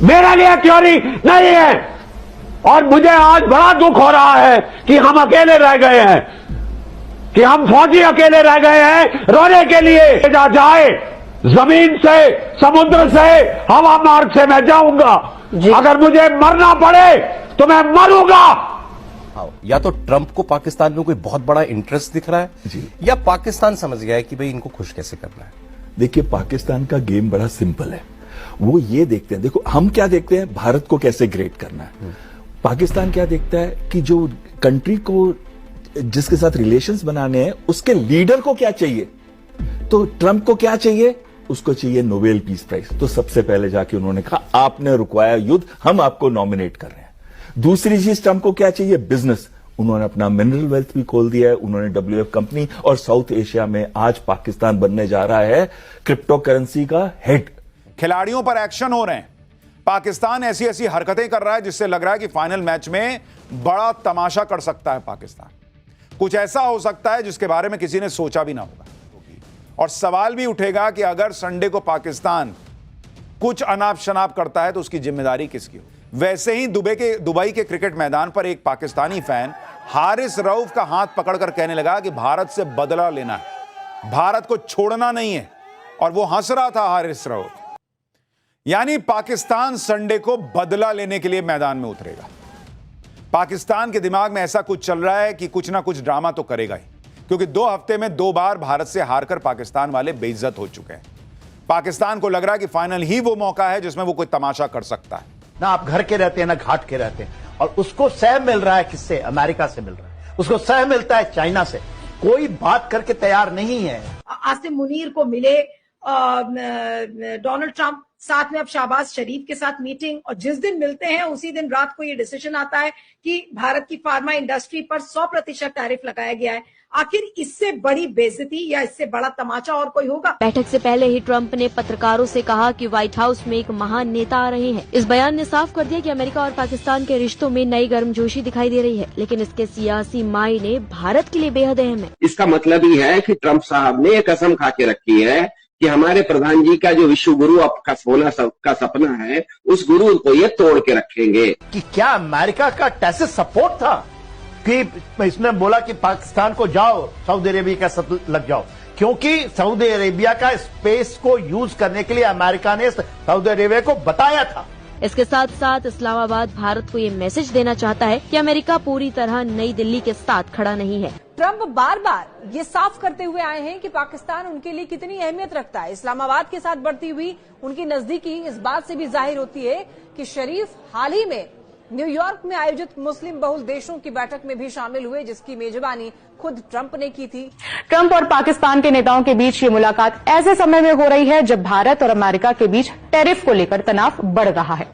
मेरे लिए थ्योरी नहीं है। और मुझे आज बड़ा दुख हो रहा है कि हम अकेले रह गए हैं, कि हम फौजी अकेले रह गए हैं रोने के लिए। जाए जमीन से, समुद्र से, हवा मार्ग से मैं जाऊंगा। अगर मुझे मरना पड़े तो मैं मरूंगा। या तो ट्रंप को पाकिस्तान में कोई बहुत बड़ा इंटरेस्ट दिख रहा है जी, या पाकिस्तान समझ गया है कि भाई इनको खुश कैसे करना है। देखिए पाकिस्तान का गेम बड़ा सिंपल है। वो ये देखते हैं, देखो हम क्या देखते हैं, भारत को कैसे ग्रेट करना है। पाकिस्तान क्या देखता है कि जो कंट्री को जिसके साथ रिलेशंस बनाने हैं उसके लीडर को क्या चाहिए। तो ट्रंप को क्या चाहिए, उसको चाहिए नोबेल पीस प्राइज। तो सबसे पहले जाके उन्होंने कहा आपने रुकवाया युद्ध, हम आपको नॉमिनेट कर रहे हैं। दूसरी चीज ट्रंप को क्या चाहिए, बिजनेस। उन्होंने अपना मिनरल वेल्थ भी खोल दिया है, उन्होंने WF कंपनी, और साउथ एशिया में आज पाकिस्तान बनने जा रहा है क्रिप्टो करेंसी का हेड। खिलाड़ियों पर एक्शन हो रहे हैं। पाकिस्तान ऐसी ऐसी हरकतें कर रहा है जिससे लग रहा है कि फाइनल मैच में बड़ा तमाशा कर सकता है पाकिस्तान। कुछ ऐसा हो सकता है जिसके बारे में किसी ने सोचा भी ना होगा। और सवाल भी उठेगा कि अगर संडे को पाकिस्तान कुछ अनाप शनाप करता है तो उसकी जिम्मेदारी किसकी हो। वैसे ही दुबई के क्रिकेट मैदान पर एक पाकिस्तानी फैन हारिस रऊफ का हाथ पकड़कर कहने लगा कि भारत से बदला लेना है, भारत को छोड़ना नहीं है। और वो हंस रहा था हारिस रऊफ। यानी पाकिस्तान संडे को बदला लेने के लिए मैदान में उतरेगा। पाकिस्तान के दिमाग में ऐसा कुछ चल रहा है कि कुछ ना कुछ ड्रामा तो करेगा ही, क्योंकि 2 हफ्ते में 2 बार भारत से हारकर पाकिस्तान वाले बेइज्जत हो चुके हैं। पाकिस्तान को लग रहा है कि फाइनल ही वो मौका है जिसमें वो कोई तमाशा कर सकता है। ना आप घर के रहते हैं ना घाट के रहते हैं। और उसको सह मिल रहा है किससे, अमेरिका से मिल रहा है, उसको सह मिलता है चाइना से। कोई बात करके तैयार नहीं है। आसिम मुनीर को मिले डोनाल्ड ट्रंप, साथ में अब शहबाज शरीफ के साथ मीटिंग, और जिस दिन मिलते हैं उसी दिन रात को ये डिसीजन आता है कि भारत की फार्मा इंडस्ट्री पर 100% टैरिफ लगाया गया है। आखिर इससे बड़ी बेइज्जती या इससे बड़ा तमाचा और कोई होगा? बैठक से पहले ही ट्रंप ने पत्रकारों से कहा कि व्हाइट हाउस में एक महान नेता आ रहे हैं। इस बयान ने साफ कर दिया कि अमेरिका और पाकिस्तान के रिश्तों में नई गर्मजोशी दिखाई दे रही है, लेकिन इसके सियासी मायने भारत के लिए बेहद अहम है। इसका मतलब ही है कि ट्रंप साहब ने एक कसम खा के रखी है कि हमारे प्रधान जी का जो विश्व गुरु का होना का सपना है, उस गुरु को ये तोड़ के रखेंगे। कि क्या अमेरिका का टैसिस सपोर्ट था कि इसने बोला कि पाकिस्तान को जाओ, सऊदी अरेबिया के साथ लग जाओ, क्योंकि सऊदी अरेबिया का स्पेस को यूज करने के लिए अमेरिका ने सऊदी अरेबिया को बताया था। इसके साथ साथ इस्लामाबाद भारत को ये मैसेज देना चाहता है कि अमेरिका पूरी तरह नई दिल्ली के साथ खड़ा नहीं है। ट्रंप बार बार ये साफ करते हुए आए हैं कि पाकिस्तान उनके लिए कितनी अहमियत रखता है। इस्लामाबाद के साथ बढ़ती हुई उनकी नजदीकी इस बात से भी जाहिर होती है कि शरीफ हाल ही में न्यूयॉर्क में आयोजित मुस्लिम बहुल देशों की बैठक में भी शामिल हुए, जिसकी मेजबानी खुद ट्रंप ने की थी। ट्रंप और पाकिस्तान के नेताओं के बीच ये मुलाकात ऐसे समय में हो रही है जब भारत और अमेरिका के बीच टैरिफ को लेकर तनाव बढ़ रहा है।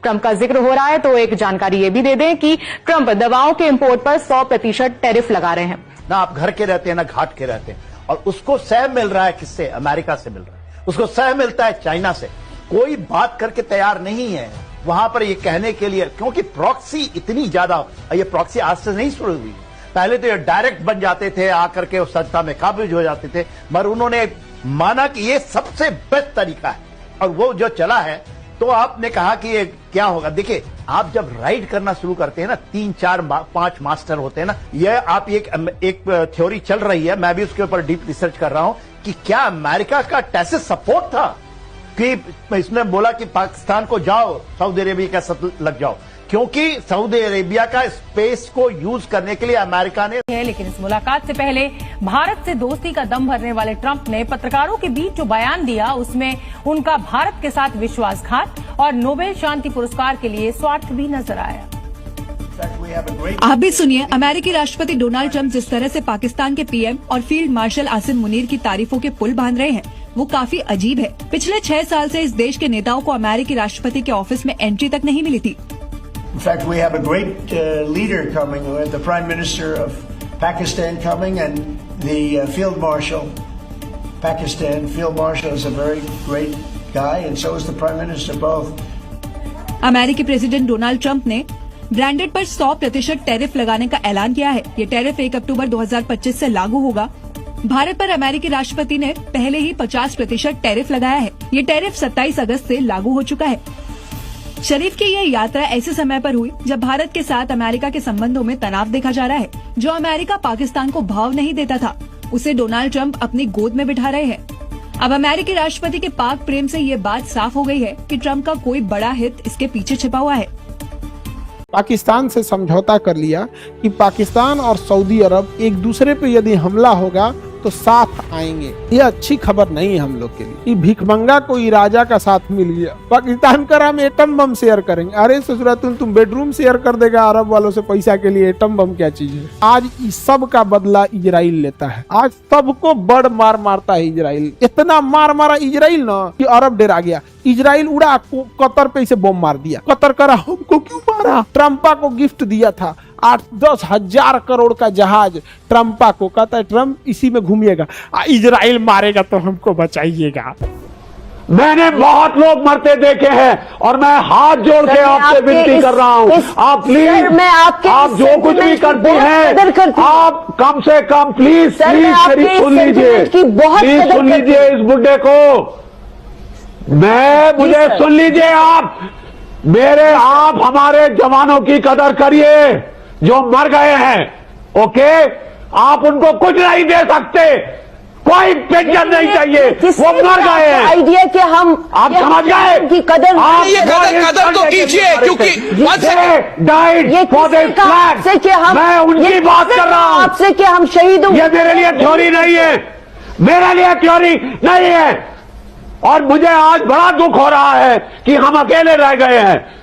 ट्रंप का जिक्र हो रहा है तो एक जानकारी ये भी दे दें कि ट्रंप दवाओं के इंपोर्ट पर 100% टैरिफ लगा रहे हैं। ना आप घर के रहते हैं ना घाट के रहते हैं। और उसको सह मिल रहा है किससे, अमेरिका से मिल रहा है, उसको सह मिलता है चाइना से। कोई बात करके तैयार नहीं है वहां पर ये कहने के लिए, क्योंकि प्रॉक्सी इतनी ज्यादा, ये प्रॉक्सी आज से नहीं शुरू हुई। पहले तो ये डायरेक्ट बन जाते थे, आकर के उस सत्ता में काबिज हो जाते थे, मगर उन्होंने माना कि ये सबसे बेस्ट तरीका है और वो जो चला है। तो आपने कहा कि ये क्या होगा। देखिए, आप जब राइड करना शुरू करते हैं ना, 3, 4, 5 मास्टर होते हैं ना, ये आप एक थ्योरी चल रही है, मैं भी उसके ऊपर डीप रिसर्च कर रहा हूं कि क्या अमेरिका का टैसिस सपोर्ट था कि इसने बोला कि पाकिस्तान को जाओ, सऊदी अरेबिया के साथ लग जाओ, क्योंकि सऊदी अरेबिया का स्पेस को यूज करने के लिए अमेरिका ने है। लेकिन इस मुलाकात से पहले भारत से दोस्ती का दम भरने वाले ट्रंप ने पत्रकारों के बीच जो बयान दिया, उसमें उनका भारत के साथ विश्वासघात और नोबेल शांति पुरस्कार के लिए स्वार्थ भी नजर आया। आप भी सुनिए, अमेरिकी राष्ट्रपति डोनाल्ड ट्रंप जिस तरह से पाकिस्तान के PM और फील्ड मार्शल आसिम मुनीर की तारीफों के पुल बांध रहे हैं, वो काफी अजीब है। पिछले 6 साल से इस देश के नेताओं को अमेरिकी राष्ट्रपति के ऑफिस में एंट्री तक नहीं मिली थी। In fact, we have a great leader coming, the Prime Minister of Pakistan coming, and the Field Marshal, Pakistan Field Marshal is a very great guy, and so is the Prime Minister, both. अमेरिकी president Donald Trump ने branded पर 100% tariff लगाने का ऐलान किया है। ये tariff 1 अक्टूबर 2025 से लागू होगा। भारत पर अमेरिकी राष्ट्रपति ने पहले ही 50% टैरिफ लगाया है। ये टैरिफ 27 अगस्त से लागू हो चुका है। शरीफ की ये यात्रा ऐसे समय पर हुई जब भारत के साथ अमेरिका के संबंधों में तनाव देखा जा रहा है। जो अमेरिका पाकिस्तान को भाव नहीं देता था, उसे डोनाल्ड ट्रंप अपनी गोद में बिठा रहे हैं। अब अमेरिकी राष्ट्रपति के पाक प्रेम से ये बात साफ हो गई है कि ट्रंप का कोई बड़ा हित इसके पीछे छिपा हुआ है। पाकिस्तान से समझौता कर लिया कि पाकिस्तान और सऊदी अरब एक दूसरे पे यदि हमला होगा तो साथ आएंगे। ये अच्छी खबर नहीं है हम लोग के लिए। ये भिखमंगा को राजा का साथ मिल गया। पाकिस्तान कर हम एटम बम शेयर करेंगे। अरे ससुरा तुम बेडरूम शेयर कर देगा अरब वालों से पैसा के लिए, एटम बम क्या चीज है। आज इस सब का बदला इजराइल लेता है। आज सबको बड़ मार मारता है इजराइल। इतना मार मारा इजराइल ना कि अरब डरा गया। इजराइल उड़ा, कतर पे इसे बम मार दिया। कतर करा हमको क्यों मारा? ट्रम्पा को गिफ्ट दिया था 8-10 हजार करोड़ का जहाज ट्रम्पा को। कहता है ट्रम्प इसी में घूमिएगा, इजराइल मारेगा तो हमको बचाइएगा। मैंने बहुत लोग मरते देखे हैं और मैं हाथ जोड़ के आपसे विनती कर रहा हूं, आप प्लीज, आप जो कुछ भी करती हैं, आप कम से कम प्लीज मेरी सुन लीजिए, प्लीज सुन लीजिए इस बुड्ढे को। मुझे सुन लीजिए आप हमारे जवानों की कदर करिए जो मर गए हैं। ओके, आप उनको कुछ नहीं दे सकते, कोई पेंशन नहीं चाहिए, वो मर गए हैं। आइडिया कि हम आप समझ गए की कदर, आप ये कदर तो कीजिए, क्योंकि मैं उनकी बात कर रहा हूं आपसे कि हम शहीद ये मेरे लिए थ्योरी नहीं है, मेरे लिए थ्योरी नहीं है। और मुझे आज बड़ा दुख हो रहा है कि हम अकेले रह गए हैं,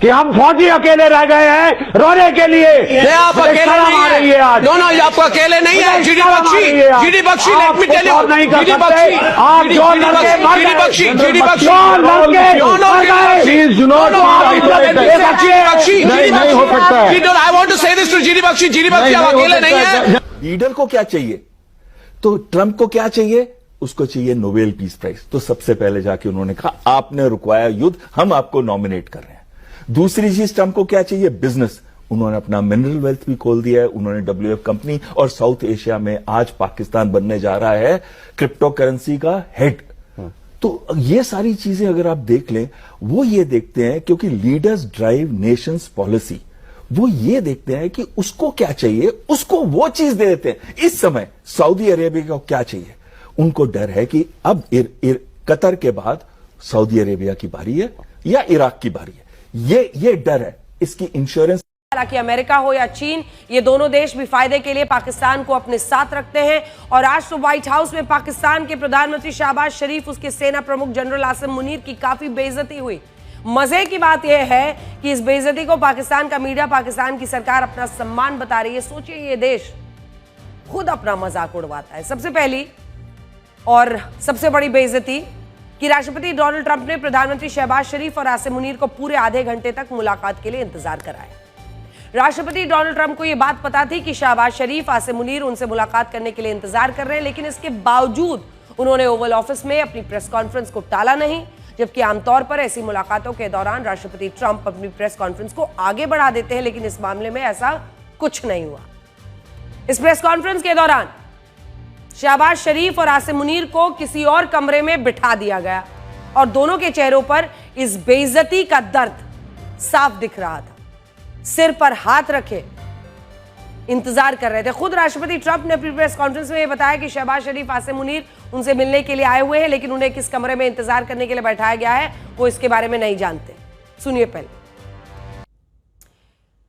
कि हम फौजी अकेले रह गए हैं रोने के लिए। आप अकेले नहीं है, दोनों आप अकेले नहीं है। GD Bakshi, let me tell you, GD Bakshi, आप जो लड़के मर गए, जीडी बख्शी, नहीं हो सकता है। आई वांट टू से दिस टू जीडी बख्शी, आप अकेले नहीं है। लीडर को क्या चाहिए? तो ट्रंप को क्या चाहिए? उसको चाहिए नोबेल पीस प्राइज। तो सबसे पहले जाके उन्होंने कहा आपने रुकवाया युद्ध, हम आपको नॉमिनेट कर रहे हैं। दूसरी चीज ट्रंप को क्या चाहिए? बिजनेस। उन्होंने अपना मिनरल वेल्थ भी खोल दिया है। उन्होंने WF कंपनी, और साउथ एशिया में आज पाकिस्तान बनने जा रहा है क्रिप्टो करेंसी का हेड। तो ये सारी चीजें अगर आप देख लें, वो ये देखते हैं क्योंकि लीडर्स ड्राइव नेशंस पॉलिसी। वो ये देखते हैं कि उसको क्या चाहिए, उसको वो चीज दे देते हैं। इस समय सऊदी अरेबिया को क्या चाहिए? उनको डर है कि अब कतर के बाद सऊदी अरेबिया की बारी है या इराक की बारी है। ये डर है, इसकी इंश्योरेंस। हालांकि अमेरिका हो या चीन, ये दोनों देश भी फायदे के लिए पाकिस्तान को अपने साथ रखते हैं। और आज तो व्हाइट हाउस में पाकिस्तान के प्रधानमंत्री शहबाज शरीफ, उसके सेना प्रमुख जनरल आसिम मुनीर की काफी बेइज्जती हुई। मजे की बात यह है कि इस बेइज्जती को पाकिस्तान का मीडिया, पाकिस्तान की सरकार अपना सम्मान बता रही है। सोचिए, ये देश खुद अपना मजाक उड़वाता है। सबसे पहली और सबसे बड़ी बेइज्जती कि राष्ट्रपति डोनाल्ड ट्रंप ने प्रधानमंत्री शहबाज शरीफ और आसिम मुनीर को पूरे आधे घंटे तक मुलाकात के लिए इंतजार कराया। राष्ट्रपति डोनाल्ड ट्रंप को यह बात पता थी कि शहबाज शरीफ, आसिम मुनीर उनसे मुलाकात करने के लिए इंतजार कर रहे हैं, लेकिन इसके बावजूद उन्होंने ओवल ऑफिस में अपनी प्रेस कॉन्फ्रेंस को टाला नहीं। जबकि आमतौर पर ऐसी मुलाकातों के दौरान राष्ट्रपति ट्रंप अपनी प्रेस कॉन्फ्रेंस को आगे बढ़ा देते हैं, लेकिन इस मामले में ऐसा कुछ नहीं हुआ। इस प्रेस कॉन्फ्रेंस के दौरान शहबाज शरीफ और आसिम मुनीर को किसी और कमरे में बिठा दिया गया और दोनों के चेहरों पर इस बेइज्जती का दर्द साफ दिख रहा था। सिर पर हाथ रखे इंतजार कर रहे थे। खुद राष्ट्रपति ट्रंप ने अपनी प्रेस कॉन्फ्रेंस में यह बताया कि शहबाज शरीफ, आसिम मुनीर उनसे मिलने के लिए आए हुए हैं, लेकिन उन्हें किस कमरे में इंतजार करने के लिए बैठाया गया है वो इसके बारे में नहीं जानते। सुनिए पहले।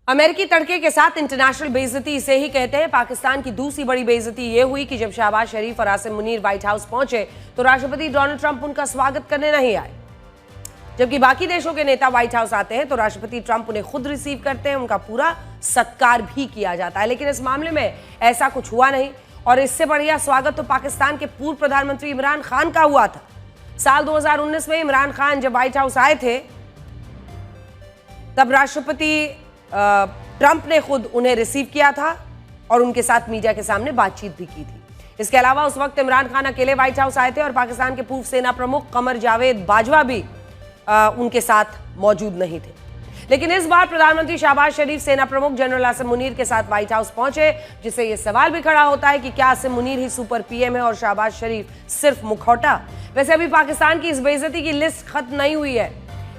अमेरिकी तड़के के साथ इंटरनेशनल बेइज्जती इसे ही कहते हैं। पाकिस्तान की दूसरी बड़ी बेइज्जती यह हुई कि जब शहबाज शरीफ और आसिम मुनीर व्हाइट हाउस पहुंचे तो राष्ट्रपति डोनाल्ड ट्रंप उनका स्वागत करने नहीं आए। जबकि बाकी देशों के नेता व्हाइट हाउस आते हैं तो राष्ट्रपति ट्रंप उन्हें खुद रिसीव करते हैं, उनका पूरा सत्कार भी किया जाता है। लेकिन इस मामले में ऐसा कुछ हुआ नहीं और इससे बढ़िया स्वागत तो पाकिस्तान के पूर्व प्रधानमंत्री इमरान खान का हुआ था। साल 2019 में इमरान खान जब व्हाइट हाउस आए थे तब राष्ट्रपति ट्रंप ने खुद उन्हें रिसीव किया था और उनके साथ मीडिया के सामने बातचीत भी की थी। इसके अलावा उस वक्त इमरान खान अकेले व्हाइट हाउस आए थे और पाकिस्तान के पूर्व सेना प्रमुख कमर जावेद बाजवा भी उनके साथ मौजूद नहीं थे। लेकिन इस बार प्रधानमंत्री शहबाज शरीफ सेना प्रमुख जनरल आसिम मुनीर के साथ व्हाइट हाउस पहुंचे, जिससे यह सवाल भी खड़ा होता है कि क्या आसिम मुनीर ही सुपर पीएम है और शहबाज शरीफ सिर्फ मुखौटा। वैसे अभी पाकिस्तान की इस बेइज्जती की लिस्ट खत्म नहीं हुई है।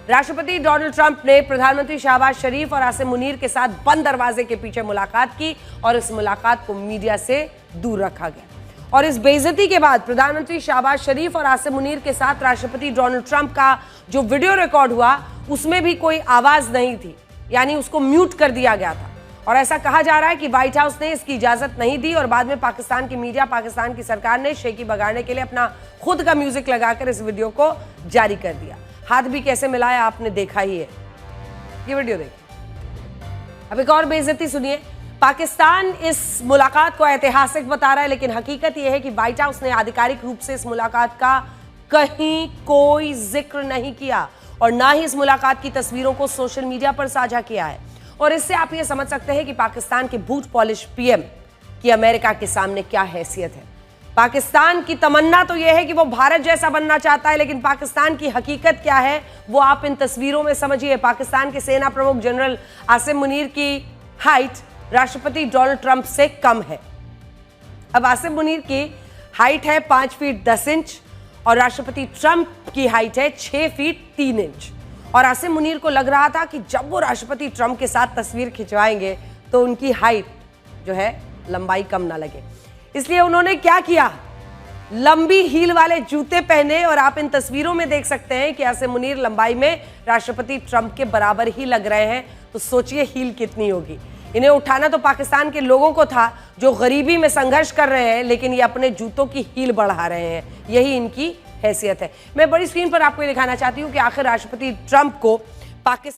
राष्ट्रपति डोनाल्ड ट्रंप ने प्रधानमंत्री शहबाज शरीफ और आसिम मुनीर के साथ बंद दरवाजे के पीछे मुलाकात की और इस मुलाकात को मीडिया से दूर रखा गया। और इस बेइज्जती के बाद प्रधानमंत्री शहबाज शरीफ और आसिम मुनीर के साथ राष्ट्रपति डोनाल्ड ट्रंप का जो वीडियो रिकॉर्ड हुआ उसमें भी कोई आवाज नहीं थी, यानी उसको म्यूट कर दिया गया था। और ऐसा कहा जा रहा है कि व्हाइट हाउस ने इसकी इजाजत नहीं दी और बाद में पाकिस्तान की मीडिया, पाकिस्तान की सरकार ने शेखी बगाड़ने के लिए अपना खुद का म्यूजिक लगाकर इस वीडियो को जारी कर दिया। हाथ भी कैसे मिलाया आपने देखा ही है, ये वीडियो देखिए। अब एक और बेइज्जती सुनिए। पाकिस्तान इस मुलाकात को ऐतिहासिक बता रहा है, लेकिन हकीकत यह है कि व्हाइट हाउस ने आधिकारिक रूप से इस मुलाकात का कहीं कोई जिक्र नहीं किया और ना ही इस मुलाकात की तस्वीरों को सोशल मीडिया पर साझा किया है। और इससे आप ये समझ सकते हैं कि पाकिस्तान के बूट पॉलिश पीएम की अमेरिका के सामने क्या हैसियत है। पाकिस्तान की तमन्ना तो यह है कि वो भारत जैसा बनना चाहता है, लेकिन पाकिस्तान की हकीकत क्या है वो आप इन तस्वीरों में समझिए। पाकिस्तान के सेना प्रमुख जनरल आसिम मुनीर की हाइट राष्ट्रपति डोनाल्ड ट्रंप से कम है। अब आसिम मुनीर की हाइट है 5 फीट 10 इंच और राष्ट्रपति ट्रंप की हाइट है 6 फीट 3 इंच। और आसिम मुनीर को लग रहा था कि जब वो राष्ट्रपति ट्रंप के साथ तस्वीर खिंचवाएंगे तो उनकी हाइट जो है लंबाई कम ना लगे, इसलिए उन्होंने क्या किया, लंबी हील वाले जूते पहने। और आप इन तस्वीरों में देख सकते हैं कि आसिम मुनीर लंबाई में राष्ट्रपति ट्रंप के बराबर ही लग रहे हैं। तो सोचिए हील कितनी होगी। इन्हें उठाना तो पाकिस्तान के लोगों को था जो गरीबी में संघर्ष कर रहे हैं, लेकिन ये अपने जूतों की हील बढ़ा रहे हैं। यही इनकी हैसियत है। मैं बड़ी स्क्रीन पर आपको ये दिखाना चाहती हूँ कि आखिर राष्ट्रपति ट्रंप को पाकिस्तान